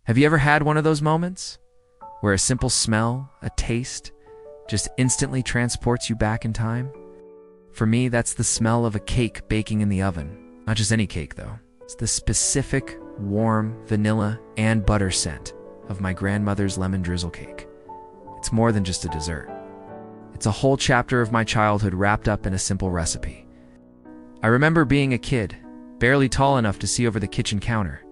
Have you ever had one of those moments where a simple smell, a taste, just instantly transports you back in time? For me, that's the smell of a cake baking in the oven. Not just any cake, though. It's the specific, warm vanilla and butter scent of my grandmother's lemon drizzle cake. It's more than just a dessert. It's a whole chapter of my childhood wrapped up in a simple recipe. I remember being a kid, barely tall enough to see over the kitchen counter.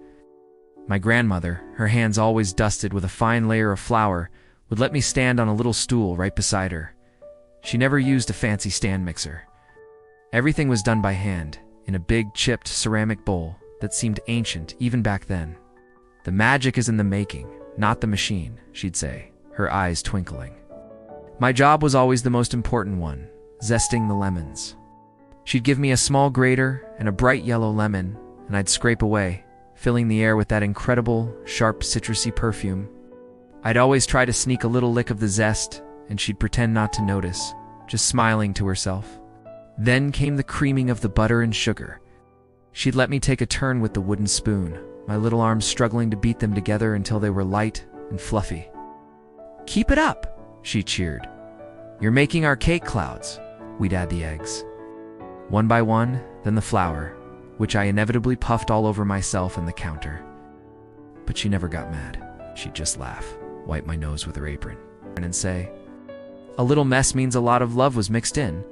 My grandmother, her hands always dusted with a fine layer of flour, would let me stand on a little stool right beside her. She never used a fancy stand mixer. Everything was done by hand, in a big chipped ceramic bowl that seemed ancient even back then. "The magic is in the making, not the machine," she'd say, her eyes twinkling. My job was always the most important one, zesting the lemons. She'd give me a small grater and a bright yellow lemon, and I'd scrape away, filling the air with that incredible, sharp, citrusy perfume. I'd always try to sneak a little lick of the zest, and she'd pretend not to notice, just smiling to herself. Then came the creaming of the butter and sugar. She'd let me take a turn with the wooden spoon, my little arms struggling to beat them together until they were light and fluffy. "Keep it up," she cheered. "You're making our cake clouds." We'd add the eggs. One by one, then the flour, which I inevitably puffed all over myself and the counter. But she never got mad. She'd just laugh, wipe my nose with her apron, and say, "A little mess means a lot of love was mixed in."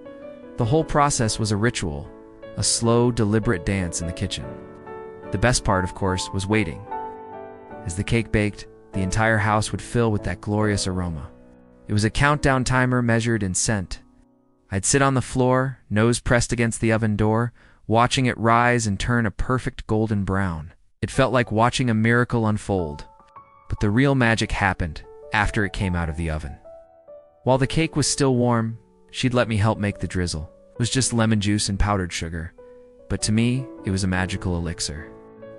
The whole process was a ritual, a slow, deliberate dance in the kitchen. The best part, of course, was waiting. As the cake baked, the entire house would fill with that glorious aroma. It was a countdown timer measured in scent. I'd sit on the floor, nose pressed against the oven door, watching it rise and turn a perfect golden brown. It felt like watching a miracle unfold. But the real magic happened after it came out of the oven. While the cake was still warm, she'd let me help make the drizzle. It was just lemon juice and powdered sugar. But to me, it was a magical elixir.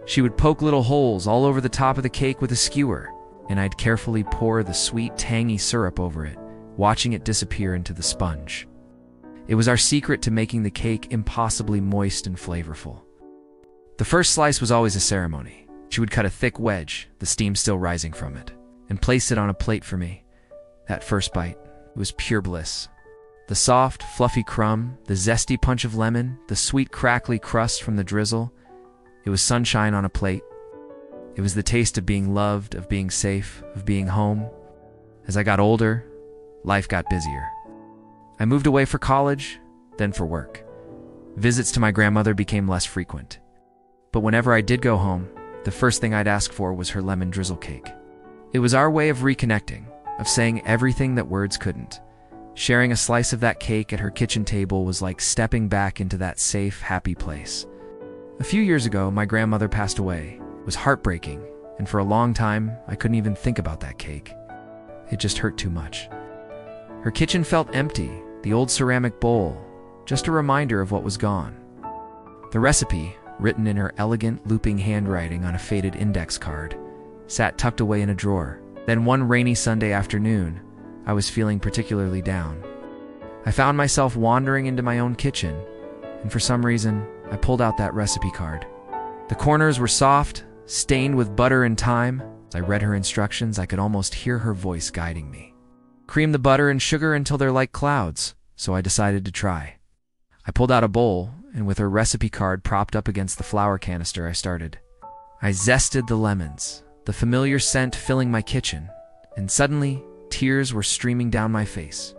She would poke little holes all over the top of the cake with a skewer, and I'd carefully pour the sweet, tangy syrup over it, watching it disappear into the sponge. It was our secret to making the cake impossibly moist and flavorful. The first slice was always a ceremony. She would cut a thick wedge, the steam still rising from it, and place it on a plate for me. That first bite, it was pure bliss. The soft, fluffy crumb, the zesty punch of lemon, the sweet, crackly crust from the drizzle. It was sunshine on a plate. It was the taste of being loved, of being safe, of being home. As I got older, life got busier. I moved away for college, then for work. Visits to my grandmother became less frequent. But whenever I did go home, the first thing I'd ask for was her lemon drizzle cake. It was our way of reconnecting, of saying everything that words couldn't. Sharing a slice of that cake at her kitchen table was like stepping back into that safe, happy place. A few years ago, my grandmother passed away. It was heartbreaking, and for a long time, I couldn't even think about that cake. It just hurt too much. Her kitchen felt empty, the old ceramic bowl, just a reminder of what was gone. The recipe, written in her elegant, looping handwriting on a faded index card, sat tucked away in a drawer. Then one rainy Sunday afternoon, I was feeling particularly down. I found myself wandering into my own kitchen, and for some reason, I pulled out that recipe card. The corners were soft, stained with butter and thyme. As I read her instructions, I could almost hear her voice guiding me. Cream the butter and sugar until they're like clouds, so I decided to try. I pulled out a bowl, and with her recipe card propped up against the flour canister, I started. I zested the lemons, the familiar scent filling my kitchen, and suddenly, tears were streaming down my face.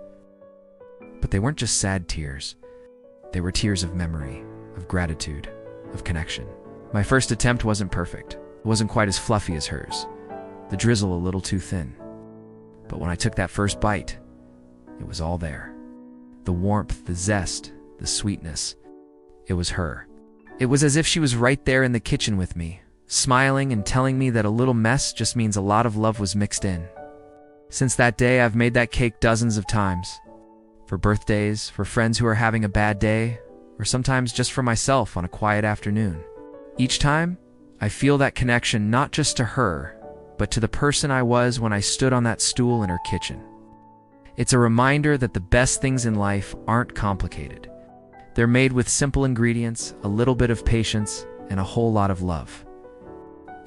But they weren't just sad tears. They were tears of memory, of gratitude, of connection. My first attempt wasn't perfect. It wasn't quite as fluffy as hers. The drizzle a little too thin. But when I took that first bite, it was all there. The warmth, the zest, the sweetness. It was her. It was as if she was right there in the kitchen with me, smiling and telling me that a little mess just means a lot of love was mixed in. Since that day, I've made that cake dozens of times. For birthdays, for friends who are having a bad day, or sometimes just for myself on a quiet afternoon. Each time, I feel that connection not just to her, but to the person I was when I stood on that stool in her kitchen. It's a reminder that the best things in life aren't complicated. They're made with simple ingredients, a little bit of patience, and a whole lot of love.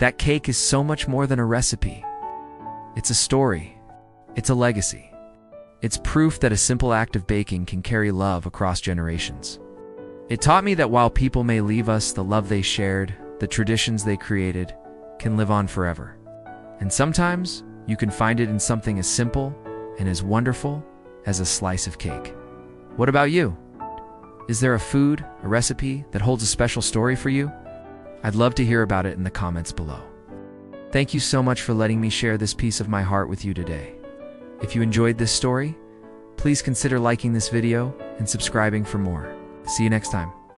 That cake is so much more than a recipe. It's a story. It's a legacy. It's proof that a simple act of baking can carry love across generations. It taught me that while people may leave us, the love they shared, the traditions they created, can live on forever. And sometimes, you can find it in something as simple and as wonderful as a slice of cake. What about you? Is there a food, a recipe that holds a special story for you? I'd love to hear about it in the comments below. Thank you so much for letting me share this piece of my heart with you today. If you enjoyed this story, please consider liking this video and subscribing for more. See you next time.